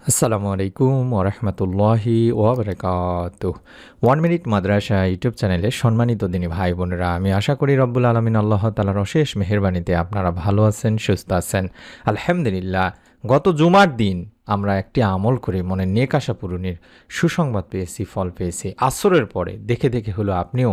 আসসালামু আলাইকুম ওরহমতুল্লাহি ওবরাকাতুহ। 1 মিনিট মাদ্রাসা ইউটিউব চ্যানেলে সম্মানিত দিনী ভাই বোনেরা, আমি আশা করি রব্বুল আলমিন আল্লাহ তাআলার অশেষ মেহেরবানিতে আপনারা ভালো আছেন, সুস্থ আছেন। আলহামদুলিল্লাহ, গত জুমার দিন আমরা একটি আমল করে মনের নেক আশা পূরণের সুসংবাদ পেয়েছি, ফল পেয়েছি। আসরের পরে দেখে দেখে হলো আপনিও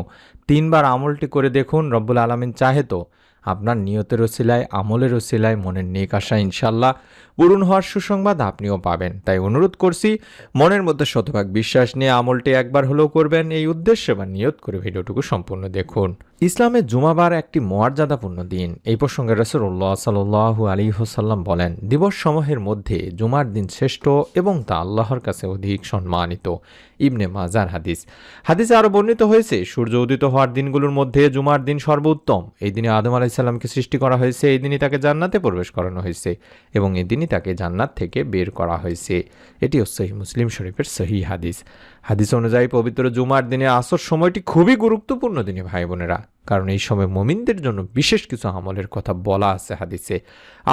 3বার আমলটি করে দেখুন। রব্বুল আলমিন চাহে তো আপনার নিয়তের ওসিলায়, আমলের ওসিলায় মনের নেক আশা ইনশাল্লাহ পূরণ হওয়ার সুসংবাদ আপনিও পাবেন। তাই অনুরোধ করছি, মনের মধ্যে শতভাগ বিশ্বাস নিয়ে আমলটি একবার হলেও করবেন। এই উদ্দেশ্যে বা নিয়ত করে ভিডিওটুকু সম্পূর্ণ দেখুন। ইসলামের জুমাবার একটি মর্যাদাপূর্ণ দিন। এই প্রসঙ্গে রাসূলুল্লাহ সাল্লাল্লাহু আলাইহি ওয়াসাল্লাম বলেন, দিবসসমূহের মধ্যে জুমার দিন শ্রেষ্ঠ এবং তা আল্লাহর কাছে অধিক সম্মানিত। ইবনে মাজার হাদিস। হাদিসে আরও বর্ণিত হয়েছে, সূর্য উদিত হওয়ার দিনগুলোর মধ্যে জুমার দিন সর্বোত্তম। এই দিনে আদম আলাইহিস সালামকে সৃষ্টি করা হয়েছে, এই দিনই তাকে জান্নাতে প্রবেশ করানো হয়েছে এবং এই দিনই তাকে জান্নাত থেকে বের করা হয়েছে। এটিও সহিহ মুসলিম শরীফের সহিহ হাদিস। হাদিস অনুযায়ী পবিত্র জুমার দিনে আসর সময়টি খুবই গুরুত্বপূর্ণ দিনে ভাই বোনেরা, কারণ এই সময় মুমিনদের জন্য বিশেষ কিছু আমলের কথা বলা আছে হাদিসে।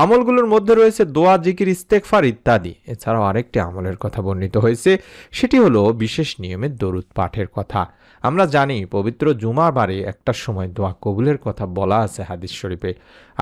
আমলগুলোর মধ্যে রয়েছে দোয়া, জিকির, ইস্তেগফার ইত্যাদি। এছাড়াও আরেকটি আমলের কথা বর্ণিত হয়েছে, সেটি হলো বিশেষ নিয়মের দরুদ পাঠের কথা। আমরা জানি পবিত্র জুমাবারে একটার সময় দোয়া কবুলের কথা বলা আছে হাদিস শরীফে।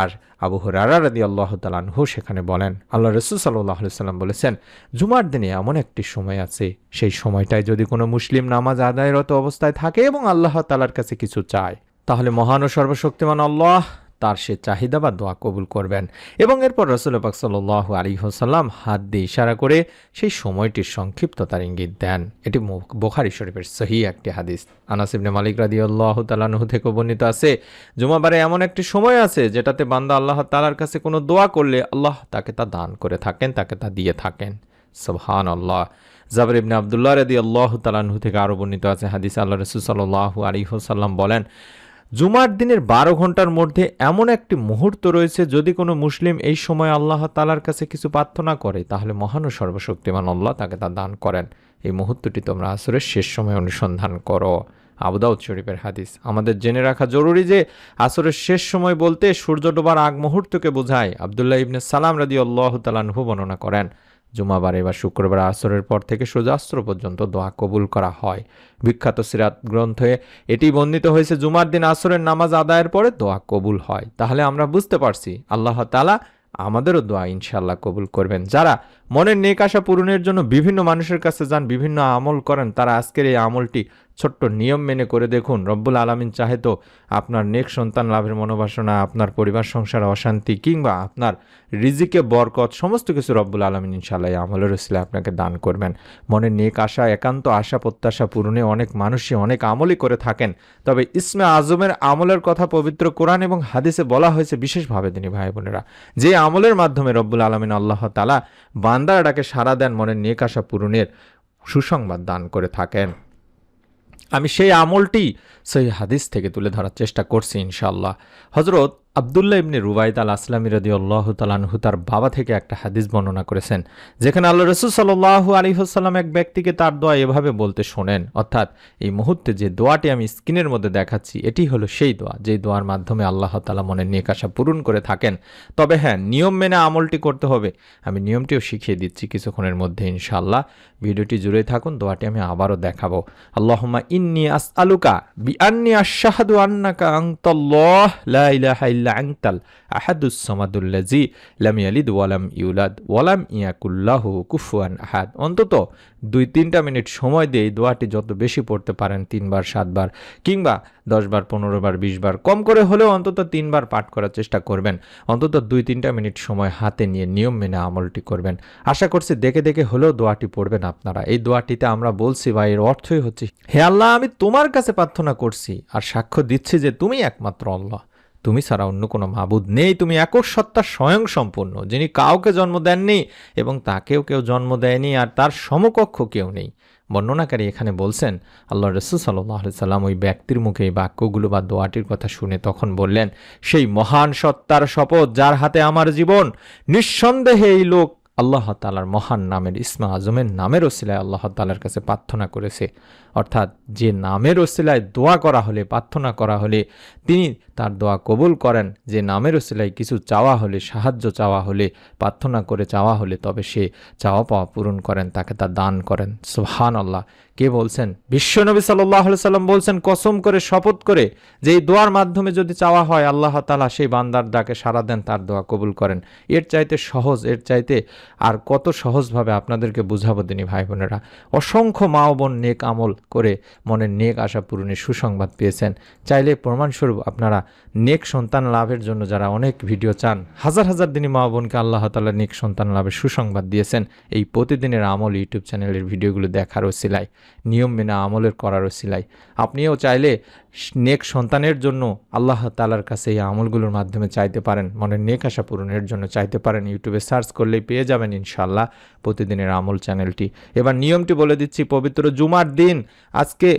আর আবু হুরায়রা রাদিয়াল্লাহু তাআলা আনহু সেখানে বলেন, আল্লাহ রাসূল সাল্লাল্লাহু আলাইহি ওয়াসাল্লাম বলেছেন, জুমার দিনে এমন একটি সময় আছে, সেই সময়টায় যদি কোনো মুসলিম নামাজ আদায়রত অবস্থায় থাকে এবং আল্লাহ তাআলার কাছে কিছু চায়, তাহলে মহান ও সর্বশক্তিমান আল্লাহ তার সে চাহিদা বা দোয়া কবুল করবেন। এবং এরপর রাসূল পাক সাল্লাল্লাহু আলাইহি ওয়াসাল্লাম হাত দিয়ে ইশারা করে সেই সময়টির সংক্ষিপ্ততার ইঙ্গিত দেন। এটি বুখারী শরীফের সহিহ একটি হাদিস। আনাস ইবনে মালিক রাদিয়াল্লাহু তাআলা আনহু থেকে বর্ণিত আছে, জুমাবারে এমন একটি সময় আছে যেটাতে বান্দা আল্লাহ তাআলার কাছে কোনো দোয়া করলে আল্লাহ তাকে তা দান করে থাকেন, তাকে তা দিয়ে থাকেন। সুবহানাল্লাহ। জাবের ইবনে আব্দুল্লাহ রাদিয়াল্লাহু তাআলা আনহু থেকে আরও বর্ণিত আছে হাদিসে আল্লাহ রাসূল সাল্লাল্লাহু আলাইহি ওয়াসাল্লাম বলেন, জুমার দিনের 12 ঘন্টার মধ্যে এমন একটি মুহূর্ত রয়েছে, যদি কোনো মুসলিম এই সময় আল্লাহ তাআলার কাছে কিছু প্রার্থনা করে, তাহলে মহান ও সর্বশক্তিমান আল্লাহ তাকে তা দান করেন। এই মুহূর্তটি তোমরা আসরের শেষ সময় অনুসন্ধান করো। আবু দাউদ শরীফের হাদিস। আমাদের জেনে রাখা জরুরি যে আসরের শেষ সময় বলতে সূর্য ডোবার আগ মুহূর্তকে বোঝায়। আব্দুল্লাহ ইবনে সালাম রাদিয়াল্লাহু তাআলা আনহু বর্ণনা করেন, জুমাবারে বা শুক্রবার আসরের পর থেকে সূর্যাস্ত পর্যন্ত দোয়া কবুল করা হয়। বিখ্যাত সিরাত গ্রন্থে এটি বর্ণিত হয়েছে, জুমার দিন আসরের নামাজ আদায়ের পরে দোয়া কবুল হয়। তাহলে আমরা বুঝতে পারছি আল্লাহ তাআলা আমাদেরও দোয়া ইনশাআল্লাহ কবুল করবেন। যারা মনের নেক আশা পূরণের জন্য বিভিন্ন মানুষের কাছে যান, বিভিন্ন আমল করেন, তারা আজকের এই আমলটি ছোট্ট নিয়ম মেনে করে দেখুন। রব্বুল আলামিন চাহে তো আপনার নেক সন্তান লাভের মনোবাসনা, আপনার পরিবার সংসারে অশান্তি কিংবা আপনার রিজিকে বরকত, সমস্ত কিছু রব্বুল আলামিন ইনশাআল্লাহ এই আমলের ওসিলা আপনাকে দান করবেন। মনের নেক আশা, একান্ত আশা প্রত্যাশা পূরণে অনেক মানুষই অনেক আমলই করে থাকেন, তবে ইসমে আজমের আমলের কথা পবিত্র কোরআন এবং হাদিসে বলা হয়েছে বিশেষভাবে দিনী ভাই বোনেরা, যে আমলের মাধ্যমে রব্বুল আলামিন আল্লাহ তাআলা বান্দারাকে সাড়া দেন, মনের নেক আশা পূরণের সুসংবাদ দান করে থাকেন। আমি সেই আমলটি সেই হাদিস থেকে তুলে ধরার চেষ্টা করছি ইনশাআল্লাহ। হযরত আব্দুল্লাহ ইবনে রুবাইদ আল আসলামী রাদিয়াল্লাহু তাআলা আনহু তার বাবা থেকে একটা হাদিস বর্ণনা করেছেন, যেখানে আল্লাহ রাসূল সাল্লাল্লাহু আলাইহি ওয়াসাল্লাম এক ব্যক্তিকে তার দোয়া এভাবে বলতে শোনেন। অর্থাৎ এই মুহূর্তে যে দোয়াটি আমি স্ক্রিনের মধ্যে দেখাচ্ছি, এটি হলো সেই দোয়া, যেই দোয়ার মাধ্যমে আল্লাহ তাআলা মনের নেক আশা পূরণ করে থাকেন। তবে হ্যাঁ, নিয়ম মেনে আমলটি করতে হবে। আমি নিয়মটিও শিখিয়ে দিচ্ছি কিছুক্ষণের মধ্যে ইনশাআল্লাহ। ভিডিওটি জুড়ে থাকুন, দোয়াটি আমি আবারও দেখাবো। আল্লাহুম্মা ইন্নী আসআলুকা বিআন্নী আশহাদু আন্নাকা আনতাল্লাহ লা ইলাহা ইল্লা আনতাল আহাদুস সামাদুল্লাযী লাম ইয়ালিদ ওয়া লাম ইউলাদ ওয়া লাম ইয়াকুল লাহু কুফুয়ান আহাদ। অন্তত 2-3টা মিনিট সময় দিয়ে এই দোয়াটি যত বেশি পড়তে পারেন, 3 বার 7 বার কিংবা 10 বার 15 বার 20 বার, কম করে হলেও অন্তত 3 বার পাঠ করার চেষ্টা করবেন। অন্তত 2-3টা মিনিট সময় হাতে নিয়ে নিয়ম মেনে আমলটি করবেন। আশা করছি দেখে দেখে হলেও দোয়াটি পড়বেন আপনারা। এই দোয়াটিতে আমরা বলছি বা এর অর্থই হচ্ছে, হে আল্লাহ, আমি তোমার কাছে প্রার্থনা করছি আর সাক্ষ্য দিচ্ছি যে তুমি একমাত্র আল্লাহ, তুমি ছাড়া অন্য কোনো মাবুদ নেই। তুমি একক সত্তা, স্বয়ং সম্পূর্ণ, যিনি কাউকে জন্ম দেননি এবং তাকেও কেউ জন্ম দেয়নি, আর তার সমকক্ষ কেউ নেই। বর্ণনাকারী এখানে বলছেন, আল্লাহ রাসূল সাল্লাল্লাহু আলাইহি ওয়াসাল্লাম ওই ব্যক্তির মুখে এই বাক্যগুলো বা দোয়াটির কথা শুনে তখন বললেন, সেই মহান সত্তার শপথ যার হাতে আমার জীবন, নিঃসন্দেহে এই লোক আল্লাহ তাআলার মহান নামের ইসমে আজমের নামের ওসিলায় আল্লাহ তাআলার কাছে প্রার্থনা করেছে। অর্থাৎ যে নামের ওসিলায় দোয়া করা হলে, প্রার্থনা করা হলে তিনি তার দোয়া কবুল করেন। যে নামের ওসিলায় কিছু চাওয়া হলে, সাহায্য চাওয়া হলে, প্রার্থনা করে চাওয়া হলে তবে সে চাওয়া পাওয়া পূরণ করেন, তাকে তা দান করেন। সুবহানাল্লাহ। কে বলছেন? বিশ্বনবী সাল্লাল্লাহু আলাইহি সাল্লাম বলছেন, কসম করে শপথ করে, যে এই দোয়ার মাধ্যমে যদি চাওয়া হয় আল্লাহ তাআলা সেই বান্দার ডাকে সাড়া দেন, তার দোয়া কবুল করেন। এর চাইতে সহজ, এর চাইতে আর কত সহজভাবে আপনাদেরকে বুঝাবো দিনী ভাই বোনেরা। অসংখ্য মা ও বোন নেক আমল করে মনের নেক আশা পূরণের সুসংবাদ পেয়েছেন। চাইলে প্রমাণস্বরূপ আপনারা নেক সন্তান লাভের জন্য যারা অনেক ভিডিও চান, হাজার হাজার দিনী মা ও বোনকে আল্লাহ তাআলা নেক সন্তান লাভের সুসংবাদ দিয়েছেন এই প্রতিদিনের আমল ইউটিউব চ্যানেলের ভিডিওগুলো দেখার ওসিলায়, নিয়ম মেনে আমলের করার ওসিলায়। আপনিও চাইলে নেক সন্তানের জন্য আল্লাহ তাআলার কাছে এই আমলগুলোর মাধ্যমে চাইতে পারেন, মনের নেক আশা পূরণের জন্য চাইতে পারেন। ইউটিউবে সার্চ করলেই পেয়ে যাবেন ইনশাআল্লাহ প্রতিদিনের আমল চ্যানেলটি। এবার নিয়মটি বলে দিচ্ছি। পবিত্র জুমার দিন আজকে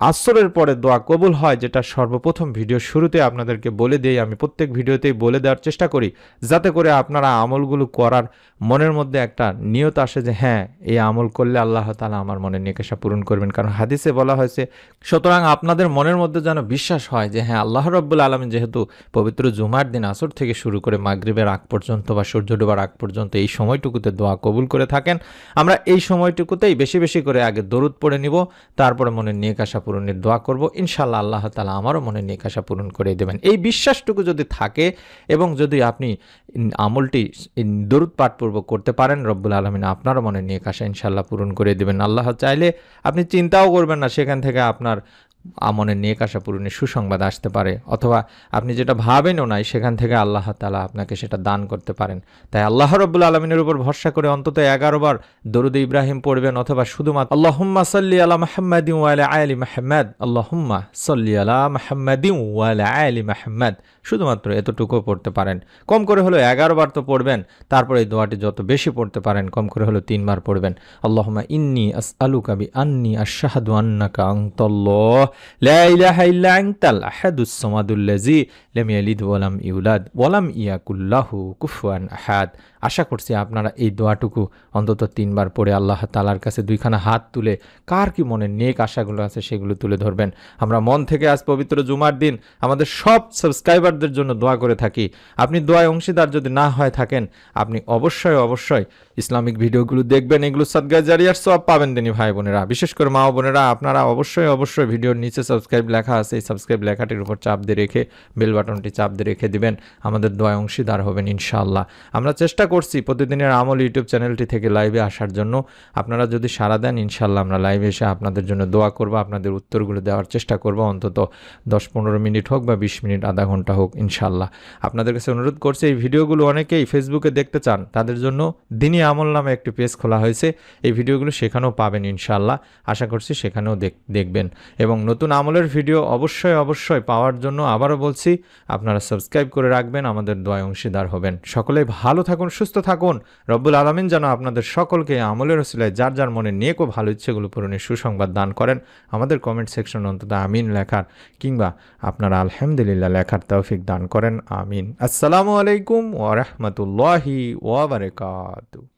আসরের পরে দোয়া কবুল হয়, যেটা সর্বপ্রথম ভিডিও শুরুতে আপনাদেরকে বলে দেই। আমি প্রত্যেক ভিডিওতেই বলে দেওয়ার চেষ্টা করি, যাতে করে আপনারা আমলগুলো করার মনের মধ্যে একটা নিয়ত আসে যে হ্যাঁ, এই আমল করলে আল্লাহ তাআলা আমার মনের নেক আশা পূরণ করবেন। কারণ হাদিসে বলা হয়েছে, সুতরাং আপনাদের মনের মধ্যে যেন বিশ্বাস হয় যে হ্যাঁ, আল্লাহ রাব্বুল আলামিন যেহেতু পবিত্র জুমার দিন আসর থেকে শুরু করে মাগরিবের আগ পর্যন্ত বা সূর্য ডোবার আগ পর্যন্ত এই সময়টুকুতে দোয়া কবুল করে থাকেন, আমরা এই সময়টুকুতেই বেশি বেশি করে আগে দরুদ পড়ে নিব, তারপরে মনের নেক আশা পূরণের দোয়া করব। ইনশাআল্লাহ আল্লাহ তাআলা আমারও মনের নেক আশা পূরণ করে দেবেন। এই বিশ্বাসটুকু যদি থাকে এবং যদি আপনি আমলটি দরুদ পাঠপূর্বক করতে পারেন, রব্বুল আলামিন আপনারও মনের নেক আশা ইনশাআল্লাহ পূরণ করে দেবেন। আল্লাহ চাইলে আপনি চিন্তাও করবেন না, সেখান থেকে আপনার মনের নেক আশা পূরণের সুসংবাদ আসতে পারে, অথবা আপনি যেটা ভাবেনও নাই সেখান থেকে আল্লাহ তাআলা আপনাকে সেটা দান করতে পারেন। তাই আল্লাহ রাব্বুল আলামিনের উপর ভরসা করে অন্তত 11 বার দরুদ ইব্রাহিম পড়বেন, অথবা শুধুমাত্র আল্লাহুম্মা সাল্লি আলা মুহাম্মাদিন ওয়া আলা আলি মুহাম্মাদ, আল্লাহুম্মা সাল্লি আলা মুহাম্মাদিন ওয়া আলা আলি মুহাম্মাদ, শুধুমাত্র এতটুকু পড়তে পারেন। কম করে হলো 11 বার তো পড়বেন। তারপরে এই দোয়াটি যত বেশি পড়তে পারেন, কম করে হলো 3 বার পড়বেন। আল্লাহুম্মা ইন্নী আসআলুকা বিআন্নী আশহাদু আন্নাকা আনতাল্লাহ লা ইলাহা ইল্লা আনতাল আহাদুস সামাদুল্লাযী লাম ইয়ালিদ ওয়া লাম ইউলাদ ওয়া লাম ইয়াকুল লাহু কুফুয়ান আহাদ। আশা করছি আপনারা এই দোয়াটুকু অন্তত 3 বার পড়ে আল্লাহ তাআলার কাছে দুইখানা হাত তুলে কার কি মনে নেক আশাগুলো আছে সেগুলো তুলে ধরবেন। আমরা মন থেকে আজ পবিত্র জুমার দিন আমাদের সব সাবস্ক্রাইবারদের জন্য দোয়া করে থাকি। আপনি দোয়ায় অংশীদার যদি না হয়ে থাকেন, আপনি অবশ্যই অবশ্যই ইসলামিক ভিডিওগুলো দেখবেন, এগুলো সাদকা জারিয়ার সওয়াব পাবেন দিনী ভাই বোনেরা। বিশেষ করে মা ও বোনেরা, আপনারা অবশ্যই অবশ্যই ভিডিওর নিচে সাবস্ক্রাইব লেখা আছে, এই সাবস্ক্রাইব লেখাটির উপর চাপ দিয়ে রেখে বেল বাটনটি চাপ দিয়ে রেখে দিবেন, আমাদের দোয়ায় অংশীদার হবেন ইনশাআল্লাহ। আমরা চেষ্টা করছি প্রতিদিনের আমল ইউটিউব চ্যানেলটি থেকে লাইভে আসার জন্য। আপনারা যদি সাড়া দেন, ইনশাআল্লাহ আমরা লাইভে এসে আপনাদের জন্য দোয়া করব, আপনাদের উত্তরগুলো দেওয়ার চেষ্টা করব। অন্তত 10-15 মিনিট হোক বা 20 মিনিট, আধা ঘন্টা হোক ইনশাআল্লাহ। আপনাদের কাছে অনুরোধ করছি, এই ভিডিওগুলো অনেকেই ফেসবুকে দেখতে চান, তাদের জন্য দিনী আমল নামে একটি পেজ খোলা হয়েছে। এই ভিডিওগুলো সেখানেও পাবেন ইনশাআল্লাহ। আশা করছি সেখানেও দেখবেন। এবং নতুন আমলের ভিডিও অবশ্যই অবশ্যই পাওয়ার জন্য আবারও বলছি, আপনারা সাবস্ক্রাইব করে রাখবেন, আমাদের দোয়ায় অংশীদার হবেন। সকলেই ভালো থাকুন, সুস্থ থাকুন। রব্বুল আলামিন যেন আপনাদের সকলকে আমলের ওসিলায় যার যার মনে নেক ও ভালো ইচ্ছেগুলো পূরণের সুসংবাদ দান করেন। আমাদের কমেন্ট সেকশনে অন্তত আমিন লেখার কিংবা আপনারা আলহামদুলিল্লাহ লেখার তৌফিক দান করেন। আমিন। আসসালামু আলাইকুম ওয়া রাহমাতুল্লাহি ওয়া বারাকাতুহু।